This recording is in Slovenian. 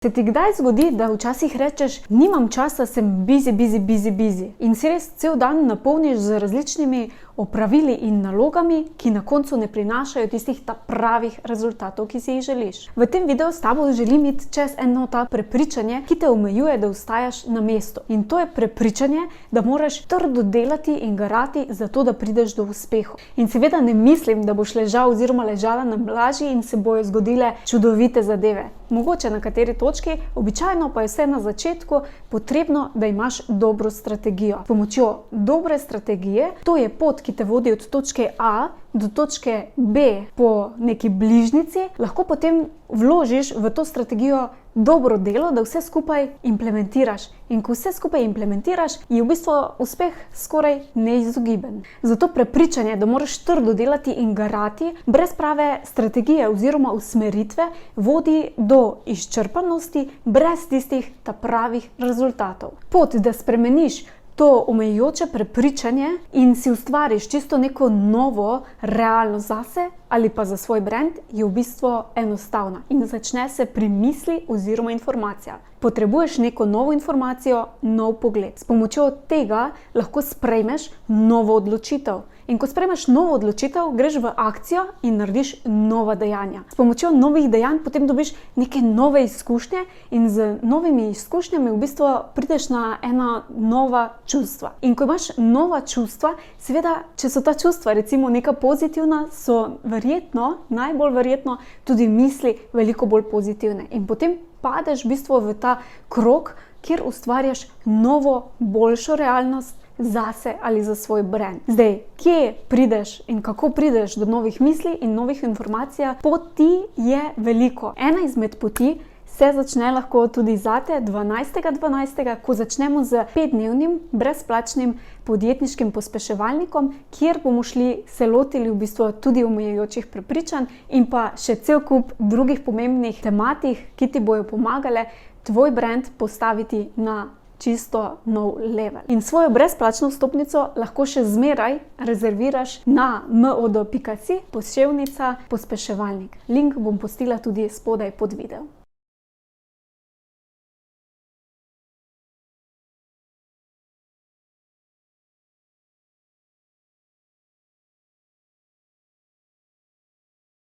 Se ti kdaj zgodi, da včasih rečeš, nimam časa, sem busy in si res cel dan napolniš z različnimi opravili in nalogami, ki na koncu ne prinašajo tistih pravih rezultatov, ki si jih želiš. V tem videu s tabo želim iti čez eno ta prepričanje, ki te omejuje, da ostajaš na mestu. In to je prepričanje, da moraš trdo delati in garati za to, da prideš do uspehov. In seveda ne mislim, da boš ležal oziroma ležala na plaži in se bojo zgodile čudovite zadeve. Mogoče na kateri točki, običajno pa je vse na začetku potrebno, da imaš dobro strategijo. S pomočjo dobre strategije, to je pot, ki te vodi od točke A do točke B po neki bližnjici, lahko potem vložiš v to strategijo dobro delo, da vse skupaj implementiraš. In ko vse skupaj implementiraš, je v bistvu uspeh skoraj neizogiben. Zato prepričanje, da moraš trdo delati in garati, brez prave strategije oziroma usmeritve, vodi do izčrpanosti, brez tistih pravih rezultatov. Pot, da spremeniš to omejujoče prepričanje in si ustvariš čisto neko novo realnost zase ali pa za svoj brand, je v bistvu enostavna in začne se pri misli oziroma informacija. Potrebuješ neko novo informacijo, nov pogled. S pomočjo tega lahko sprejmeš novo odločitev. In ko sprejmeš novo odločitev, greš v akcijo in narediš nova dejanja. S pomočjo novih dejanj potem dobiš neke nove izkušnje in z novimi izkušnjami v bistvu prideš na ena nova čustva. In ko imaš nova čustva, seveda, če so ta čustva recimo neka pozitivna, so najbolj verjetno tudi misli veliko bolj pozitivne. In potem padeš v bistvu v ta krog, kjer ustvarjaš novo, boljšo realnost zase ali za svoj brand. Zdaj, kje prideš in kako prideš do novih misli in novih informacij? Poti je veliko. Ena izmed poti se začne lahko tudi zate 12.12., ko začnemo z 5-dnevnim brezplačnim podjetniškim pospeševalnikom, kjer bomo se lotili v bistvu tudi omejujočih prepričanj in pa še cel kup drugih pomembnih tematik, ki ti bojo pomagale tvoj brand postaviti na čisto nov level. In svojo brezplačno vstopnico lahko še zmeraj rezerviraš na mod.si/pospeševalnik. Link bom pustila tudi spodaj pod video.